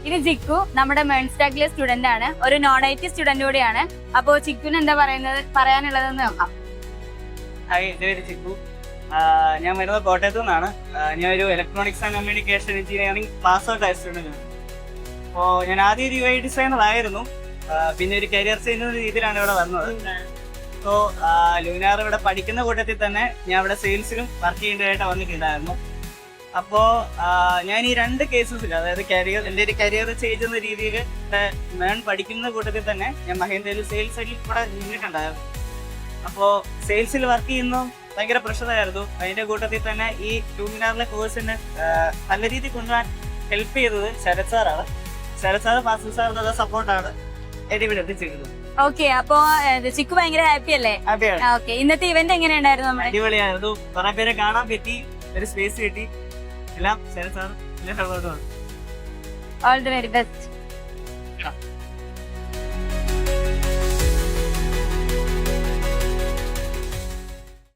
ഇത് ജിക്കു നമ്മുടെ മെൻസ്റ്റാക്കിലെ സ്റ്റുഡന്റ് ആണ്, ഒരു നോൺ ഐ ടി സ്റ്റുഡന്റ് കൂടിയാണ്. അപ്പോ ചിക്കുന് എന്താ പറയാനുള്ളതെന്ന് നോക്കാം. ഹായ്, എൻ്റെ പേര് ചിക്കു. ഞാൻ വരുന്നത് കോട്ടയത്തു നിന്നാണ്. ഞാൻ ഒരു electronics and communication engineering pass out ആയ സ്റ്റുഡൻ്റ് ആണ്. അപ്പോൾ ഞാൻ ആദ്യം ഒരു UI ഡിസൈനർ ആയിരുന്നു, പിന്നെ ഒരു കരിയർ ചേഞ്ച് എന്ന രീതിയിലാണ് ഇവിടെ വന്നത്. അപ്പോൾ ലൂനാർ ഇവിടെ പഠിക്കുന്ന കൂട്ടത്തിൽ തന്നെ ഞാൻ ഇവിടെ സെയിൽസിലും വർക്ക് ചെയ്യേണ്ടതായിട്ട് വന്നിട്ടുണ്ടായിരുന്നു. അപ്പോൾ ഞാൻ ഈ 2 കേസസിൽ, അതായത് എൻ്റെ ഒരു കരിയർ ചേഞ്ച് എന്ന രീതിയിൽ ഞാൻ പഠിക്കുന്ന കൂട്ടത്തിൽ തന്നെ ഞാൻ മഹേന്ദ്രയിൽ സെയിൽസിൽ കൂടെ നിന്നിട്ടുണ്ടായിരുന്നു. അപ്പോൾ സെയിൽസിൽ വർക്ക് ചെയ്യുന്നു ഭയങ്കര പ്രഷറായിരുന്നു. അതിൻ്റെ കൂട്ടത്തിൽ തന്നെ ഈ ലൂമിനാറിലെ കോഴ്സിന് നല്ല രീതിയിൽ കൊണ്ടുപോകാൻ ഹെൽപ്പ് ചെയ്തത് ശരത് സാറാണ്. ശരത് സാറ് ഫാസിൽ സാറിനുള്ള സപ്പോർട്ടാണ് എന്നെ ഇവിടെ എത്തിച്ചിരുന്നത്. ഓക്കെ, അപ്പോ ചിക്കു ഭയങ്കര ഹാപ്പി അല്ലേ? ഓക്കെ, ഇന്നത്തെ ഇവന്റ് എങ്ങനെയുണ്ടായിരുന്നു? അടിപൊളിയായിരുന്നു. കുറെ പേരെ കാണാൻ പറ്റി, ഒരു സ്പേസ് കിട്ടി. എല്ലാം ശരത് സാർ എല്ലാം support. All the very best.